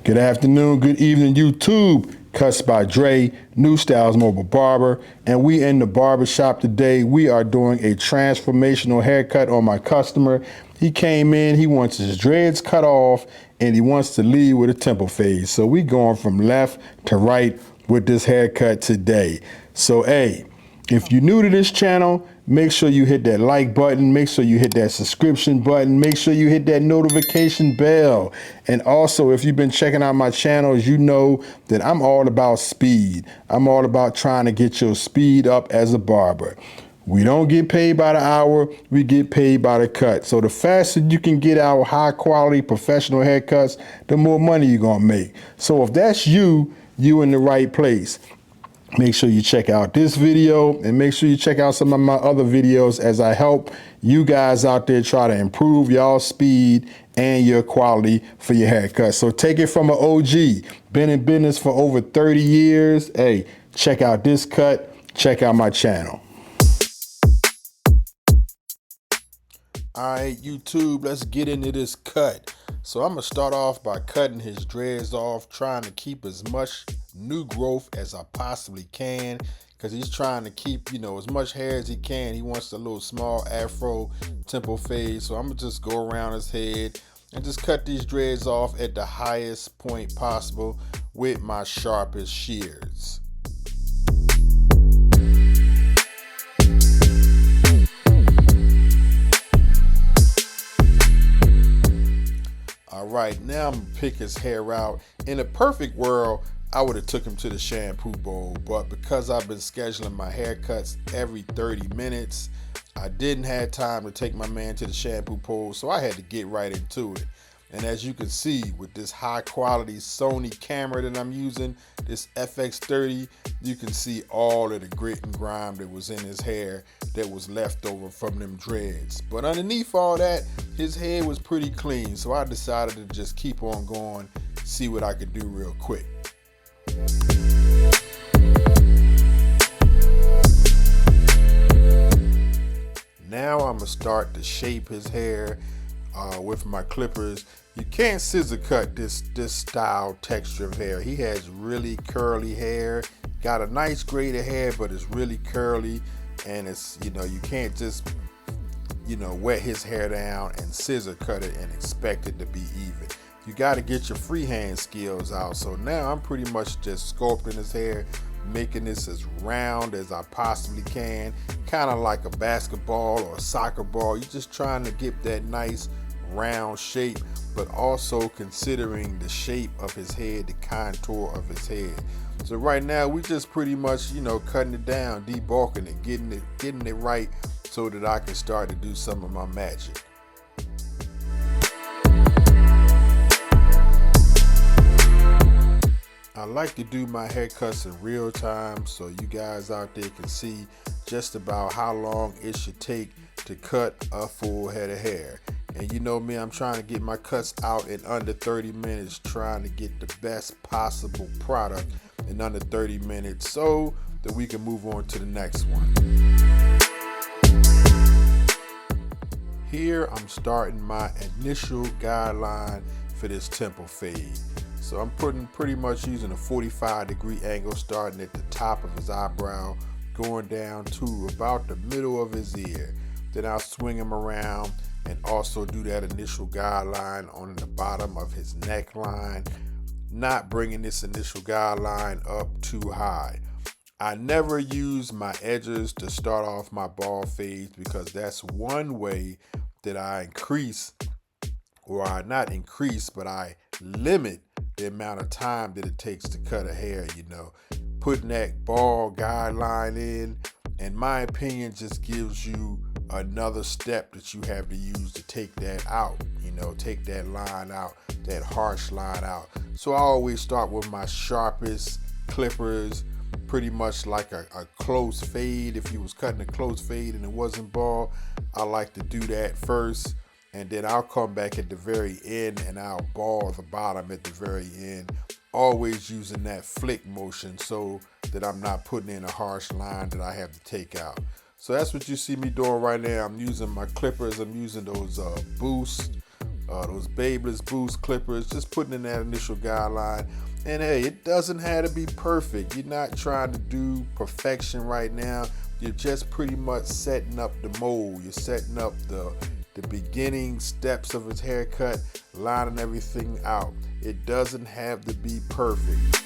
Good afternoon, good evening, YouTube. Cuts by Dre, New Styles Mobile Barber, and we in the barber shop today. We are doing a transformational haircut on my customer. He came in, he wants his dreads cut off, and he wants to leave with a temple fade. So we going from left to right with this haircut today. So hey, if you're new to this channel, make sure you hit that like button, make sure you hit that subscription button, make sure you hit that notification bell. And also, if you've been checking out my channels, you know that I'm all about speed. I'm all about trying to get your speed up as a barber. We don't get paid by the hour, we get paid by the cut. So the faster you can get our high quality professional haircuts, the more money you're gonna make. So if that's you in the right place. Make sure you check out this video and make sure you check out some of my other videos as I help you guys out there try to improve y'all speed and your quality for your haircut. So take it from an OG, been in business for over 30 years. Hey, check out this cut, check out my channel. All right, YouTube, let's get into this cut. So I'm gonna start off by cutting his dreads off, trying to keep as much new growth as I possibly can, because he's trying to keep, as much hair as he can. He wants a little small afro temple fade. So I'm gonna just go around his head and just cut these dreads off at the highest point possible with my sharpest shears. All right, now I'm gonna pick his hair out. In a perfect world, I would have took him to the shampoo bowl, but because I've been scheduling my haircuts every 30 minutes, I didn't have time to take my man to the shampoo bowl, so I had to get right into it. And as you can see, with this high quality Sony camera that I'm using, this FX30, you can see all of the grit and grime that was in his hair that was left over from them dreads. But underneath all that, his hair was pretty clean, so I decided to just keep on going, see what I could do real quick. Now I'm gonna start to shape his hair with my clippers. You can't scissor cut this style texture of hair. He has really curly hair, got a nice grade of hair, but it's really curly, and it's, you can't just, wet his hair down and scissor cut it and expect it to be even. You got to get your freehand skills out. So now I'm pretty much just sculpting his hair, making this as round as I possibly can, kind of like a basketball or a soccer ball. You're just trying to get that nice round shape, but also considering the shape of his head, the contour of his head. So right now we just pretty much, cutting it down, debulking it, getting it right so that I can start to do some of my magic. I like to do my haircuts in real time so you guys out there can see just about how long it should take to cut a full head of hair. And you know me, I'm trying to get my cuts out in under 30 minutes, trying to get the best possible product in under 30 minutes so that we can move on to the next one. Here I'm starting my initial guideline for this temple fade. So I'm pretty much using a 45-degree angle, starting at the top of his eyebrow, going down to about the middle of his ear. Then I'll swing him around and also do that initial guideline on the bottom of his neckline, not bringing this initial guideline up too high. I never use my edges to start off my bald fades, because that's one way that I increase, or I not increase, but I limit the amount of time that it takes to cut a hair. Putting that bald guideline in my opinion, just gives you another step that you have to use to take that out, take that line out, that harsh line out. So I always start with my sharpest clippers, pretty much like a close fade. If you was cutting a close fade and it wasn't bald, I like to do that first, and then I'll come back at the very end and I'll ball the bottom at the very end, always using that flick motion so that I'm not putting in a harsh line that I have to take out. So that's what you see me doing right now. I'm using my clippers. I'm using those Boost those Babeless Boost clippers, just putting in that initial guideline. And hey, it doesn't have to be perfect. You're not trying to do perfection right now. You're just pretty much setting up the mold. You're setting up the beginning steps of his haircut, lining everything out. It doesn't have to be perfect.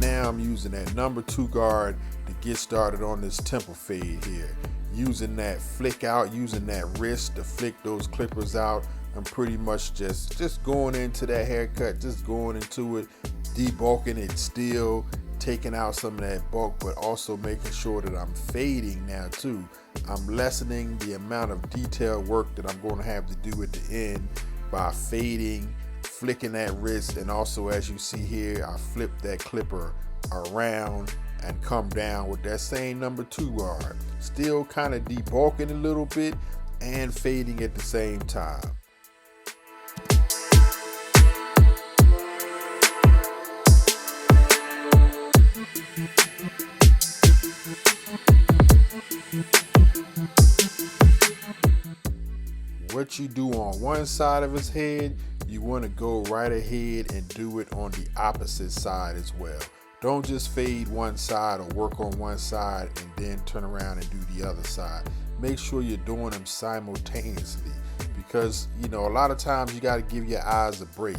Now I'm using that number 2 guard to get started on this temple fade here. Using that flick out, using that wrist to flick those clippers out. I'm pretty much just going into that haircut, just going into it, debulking it still, taking out some of that bulk, but also making sure that I'm fading now too. I'm lessening the amount of detail work that I'm going to have to do at the end by fading, flicking that wrist, and also, as you see here, I flip that clipper around and come down with that same number 2 guard. Still kind of debulking a little bit and fading at the same time. What you do on one side of his head, you want to go right ahead and do it on the opposite side as well. Don't just fade one side or work on one side and then turn around and do the other side. Make sure you're doing them simultaneously, because a lot of times you got to give your eyes a break.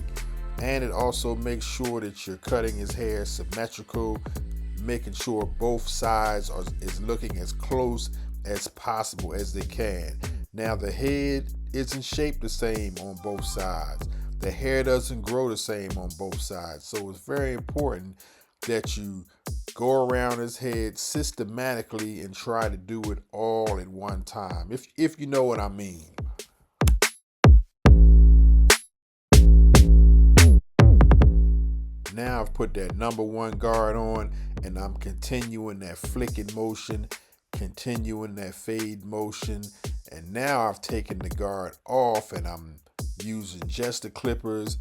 And it also makes sure that you're cutting his hair symmetrical, making sure both sides is looking as close as possible as they can. Now, the head isn't shaped the same on both sides. The hair doesn't grow the same on both sides. So it's very important that you go around his head systematically and try to do it all at one time, if you know what I mean. Now I've put that number 1 guard on, and I'm continuing that flicking motion, continuing that fade motion, and now I've taken the guard off and I'm using just the clippers,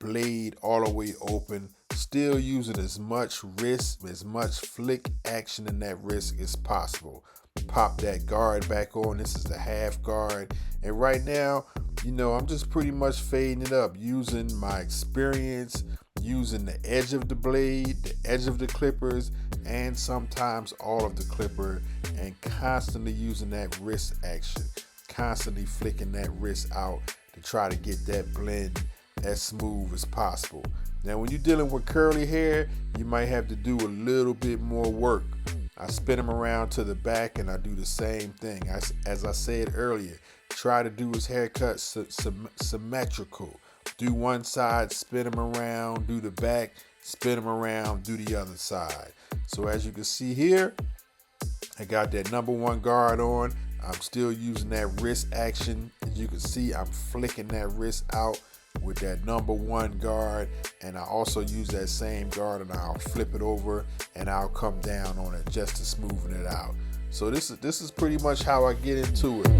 blade all the way open, still using as much wrist, as much flick action in that wrist as possible. Pop that guard back on. This is the half guard, and right now, I'm just pretty much fading it up using my experience, using the edge of the blade, the edge of the clippers, and sometimes all of the clipper, and constantly using that wrist action, constantly flicking that wrist out to try to get that blend as smooth as possible. Now, when you're dealing with curly hair, you might have to do a little bit more work. I spin them around to the back and I do the same thing. As I said earlier, try to do his haircut symmetrical. Do one side, spin him around, do the back, spin him around, do the other side. So as you can see here, I got that number 1 guard on. I'm still using that wrist action. As you can see, I'm flicking that wrist out with that number 1 guard, and I also use that same guard and I'll flip it over and I'll come down on it just to smoothen it out. So this is pretty much how I get into it.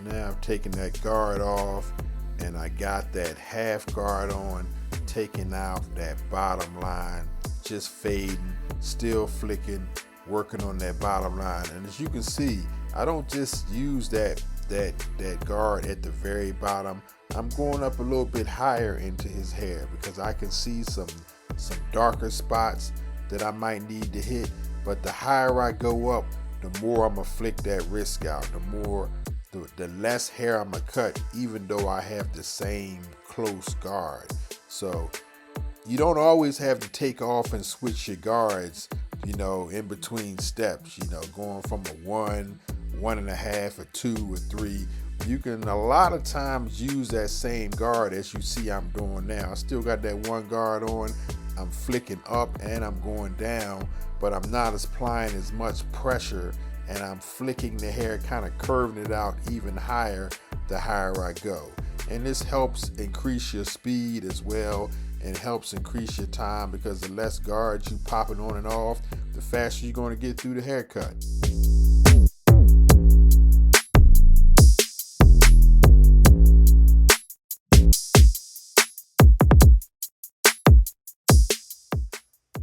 Now I've taken that guard off and I got that half guard on, taking out that bottom line, just fading, still flicking, working on that bottom line. And as you can see, I don't just use that guard at the very bottom. I'm going up a little bit higher into his hair because I can see some darker spots that I might need to hit. But the higher I go up, the more I'm gonna flick that wrist out, the less hair I'm gonna cut, even though I have the same close guard. So you don't always have to take off and switch your guards, in between steps, going from a 1, 1.5, a 2, a 3. You can a lot of times use that same guard as you see I'm doing now. I still got that 1 guard on. I'm flicking up and I'm going down, but I'm not applying as much pressure, and I'm flicking the hair, kind of curving it out even higher the higher I go. And this helps increase your speed as well, and helps increase your time, because the less guards you popping on and off, the faster you're going to get through the haircut.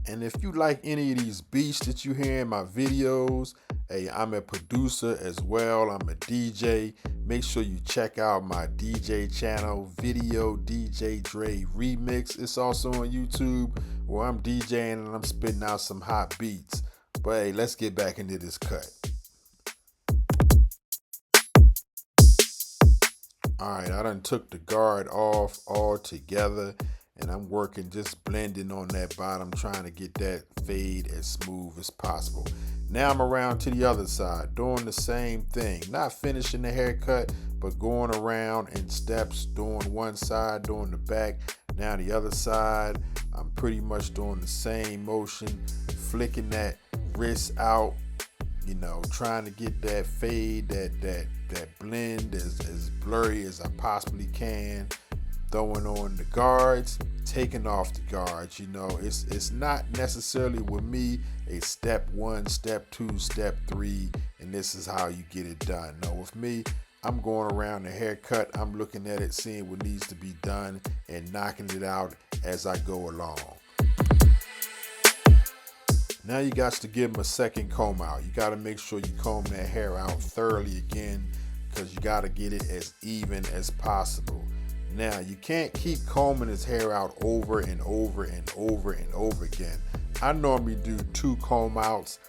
And if you like any of these beats that you hear in my videos, hey, I'm a producer as well. I'm a DJ. Make sure you check out my DJ channel, Video DJ Dre Remix. It's also on YouTube, where I'm DJing and I'm spitting out some hot beats. But hey, let's get back into this cut. Alright, I done took the guard off altogether, and I'm working, just blending on that bottom, trying to get that fade as smooth as possible. Now I'm around to the other side, doing the same thing. Not finishing the haircut, but going around in steps, doing one side, doing the back. Now the other side, I'm pretty much doing the same motion, flicking that wrist out, you know, trying to get that fade, that blend as blurry as I possibly can. Throwing on the guards, taking off the guards. You know, it's not necessarily with me a step 1, step 2, step 3, and this is how you get it done. No, with me, I'm going around the haircut, I'm looking at it, seeing what needs to be done, and knocking it out as I go along. Now you got to give them a second comb out. You got to make sure you comb that hair out thoroughly again, because you got to get it as even as possible. Now, you can't keep combing his hair out over and over and over and over again. I normally do 2 comb outs,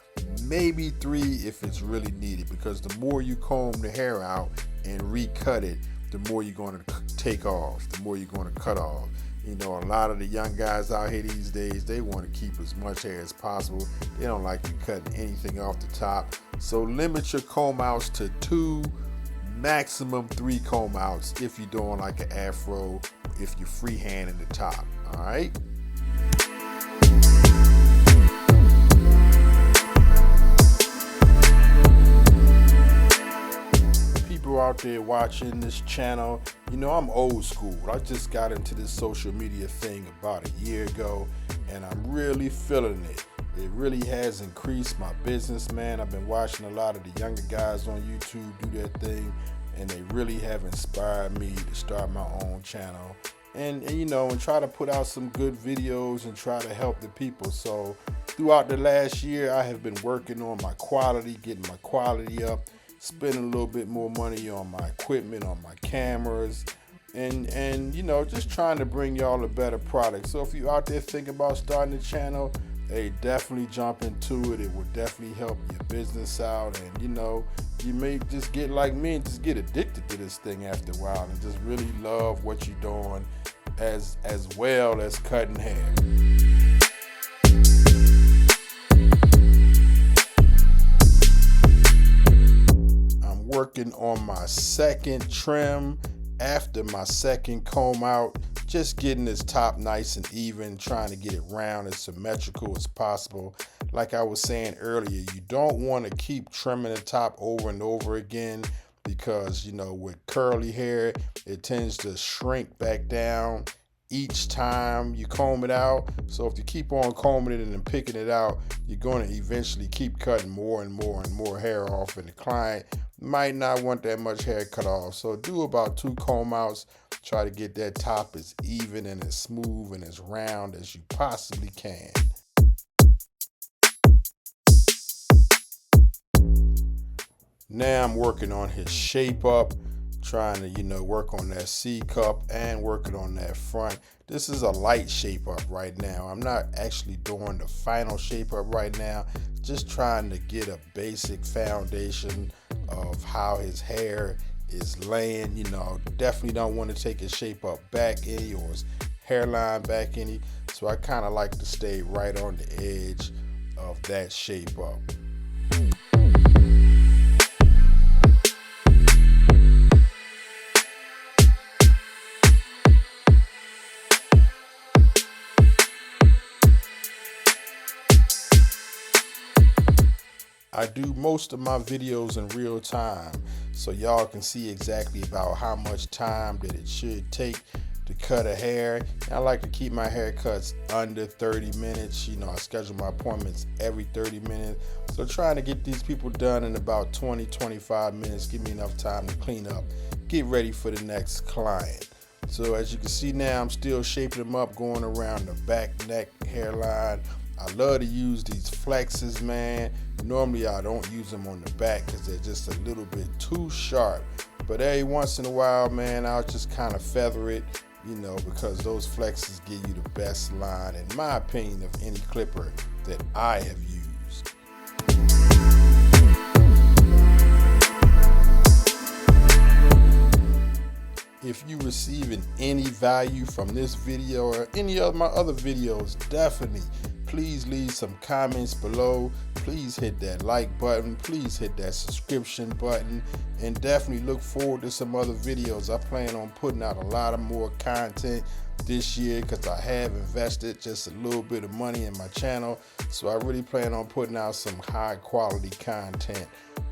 maybe 3 if it's really needed, because the more you comb the hair out and recut it, the more you're going to take off, the more you're going to cut off. You know, a lot of the young guys out here these days, they want to keep as much hair as possible. They don't like you cutting anything off the top. So limit your comb outs to 2, maximum 3 comb outs if you're doing like an afro, if you're freehanding the top. All right. People out there watching this channel, you know, I'm old school. I just got into this social media thing about a year ago, and I'm really feeling it. It really has increased my business, man. I've been watching a lot of the younger guys on YouTube do their thing, and they really have inspired me to start my own channel and you know, and try to put out some good videos and try to help the people. So throughout the last year, I have been working on my quality, getting my quality up, spending a little bit more money on my equipment, on my cameras, and you know, just trying to bring y'all a better product. So if you out there thinking about starting a channel, hey, definitely jump into it. It will definitely help your business out, and you know, you may just get like me and just get addicted to this thing after a while, and just really love what you're doing, as well as cutting hair. I'm working on my second trim after my second comb out, just getting this top nice and even, trying to get it round as symmetrical as possible. Like I was saying earlier, you don't want to keep trimming the top over and over again, because you know, with curly hair, it tends to shrink back down each time you comb it out. So if you keep on combing it and then picking it out, you're going to eventually keep cutting more and more and more hair off, and the client might not want that much hair cut off. So do about 2 comb outs. Try to get that top as even and as smooth and as round as you possibly can. Now I'm working on his shape up, trying to, you know, work on that C cup and working on that front. This is a light shape up right now. I'm not actually doing the final shape up right now, just trying to get a basic foundation of how his hair is laying. You know, definitely don't want to take his shape up back any, or his hairline back any. So I kind of like to stay right on the edge of that shape up. I do most of my videos in real time, so y'all can see exactly about how much time that it should take to cut a hair. And I like to keep my haircuts under 30 minutes. You know, I schedule my appointments every 30 minutes. So trying to get these people done in about 20-25 minutes, give me enough time to clean up, get ready for the next client. So as you can see now, I'm still shaping them up, going around the back, neck, hairline. I love to use these flexes, man. Normally I don't use them on the back because they're just a little bit too sharp. But every once in a while, man, I'll just kind of feather it, you know, because those flexes give you the best line, in my opinion, of any clipper that I have used. If you're receiving any value from this video or any of my other videos, definitely please leave some comments below. Please hit that like button. Please hit that subscription button. And definitely look forward to some other videos. I plan on putting out a lot of more content this year because I have invested just a little bit of money in my channel. So I really plan on putting out some high quality content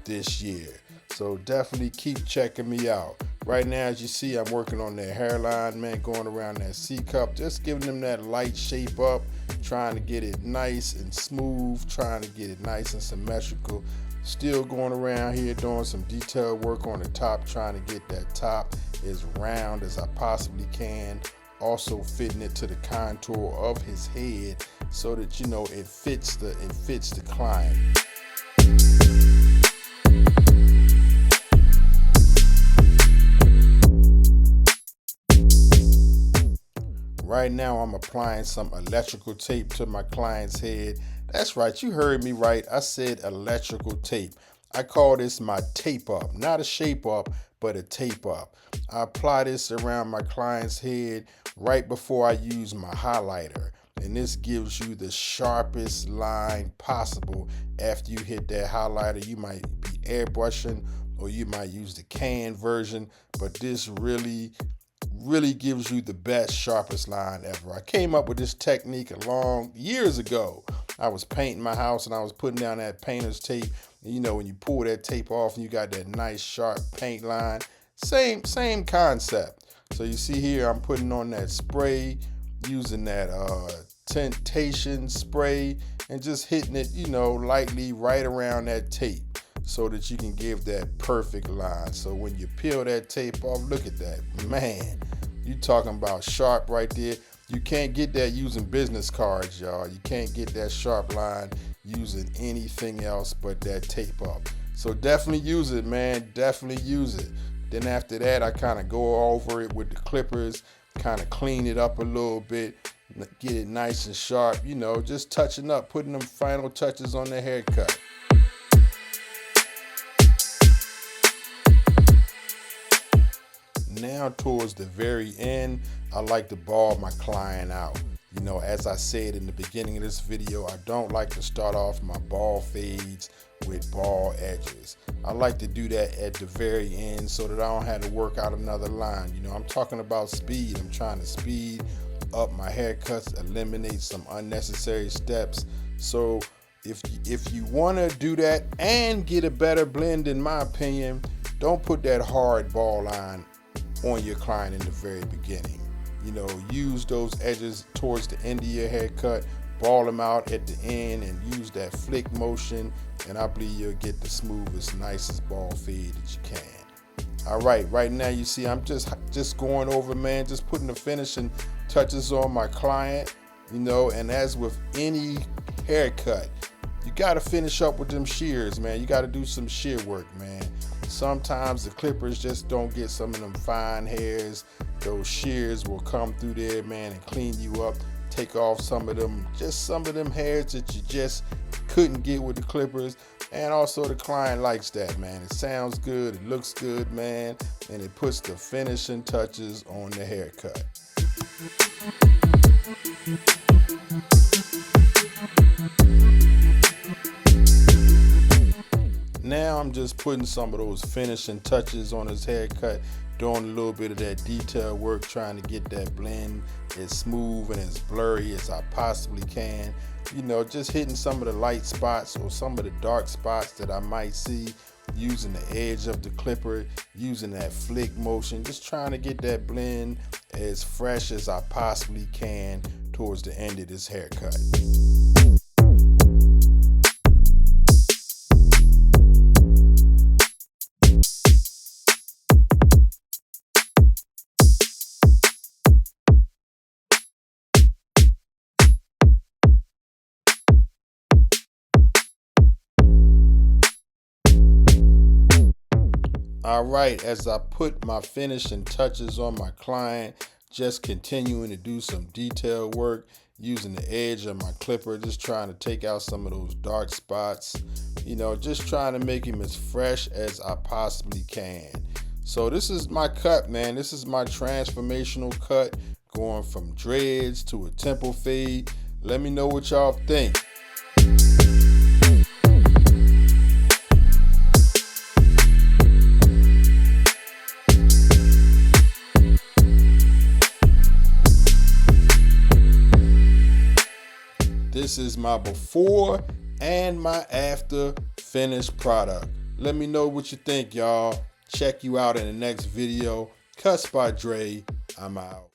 this year. So definitely keep checking me out. Right now, as you see, I'm working on their hairline, man, going around that C-cup, just giving them that light shape up, trying to get it nice and smooth, trying to get it nice and symmetrical. Still going around here doing some detailed work on the top, trying to get that top as round as I possibly can. Also fitting it to the contour of his head so that, you know, it fits the client. Right now I'm applying some electrical tape to my client's head. That's right, you heard me right. I said electrical tape. I call this my tape up, not a shape up, but a tape up. I apply this around my client's head right before I use my highlighter. And this gives you the sharpest line possible. After you hit that highlighter, you might be airbrushing or you might use the can version, but this really gives you the best, sharpest line ever. I came up with this technique years ago. I was painting my house and I was putting down that painter's tape. And you know, when you pull that tape off and you got that nice sharp paint line, same concept. So you see here, I'm putting on that spray, using that temptation spray and just hitting it, you know, lightly right around that tape, so that you can give that perfect line. So when you peel that tape off, look at that, man, you talking about sharp right there. You can't get that using business cards, y'all. You can't get that sharp line using anything else but that tape up. So definitely use it, man, definitely use it. Then after that, I kind of go over it with the clippers, kind of clean it up a little bit, get it nice and sharp, you know, just touching up, putting them final touches on the haircut. Now towards the very end, I like to ball my client out. You know, as I said in the beginning of this video, I don't like to start off my ball fades with ball edges. I like to do that at the very end so that I don't have to work out another line. You know, I'm talking about speed. I'm trying to speed up my haircuts, eliminate some unnecessary steps. So if you want to do that and get a better blend, in my opinion, don't put that hard ball line on your client in the very beginning. You know, use those edges towards the end of your haircut, ball them out at the end, and use that flick motion, and I believe you'll get the smoothest, nicest ball fade that you can. All right now you see I'm just going over, man, just putting the finishing touches on my client, you know. And as with any haircut, you got to finish up with them shears, man. You got to do some shear work, man. Sometimes the clippers just don't get some of them fine hairs. Those shears will come through there, man, and clean you up, take off some of them hairs that you just couldn't get with the clippers. And also the client likes that, man. It sounds good, it looks good, man, and it puts the finishing touches on the haircut. Now I'm just putting some of those finishing touches on his haircut, doing a little bit of that detail work, trying to get that blend as smooth and as blurry as I possibly can. just hitting some of the light spots or some of the dark spots that I might see, using the edge of the clipper, using that flick motion, just trying to get that blend as fresh as I possibly can towards the end of this haircut. All right, as I put my finishing touches on my client, just continuing to do some detail work, using the edge of my clipper, just trying to take out some of those dark spots, just trying to make him as fresh as I possibly can. So this is my cut, man. This is my transformational cut, going from dreads to a tempo fade. Let me know what y'all think. This is my before and my after finished product. Let me know what you think, y'all. Check you out in the next video. Cuts by Dre. I'm out.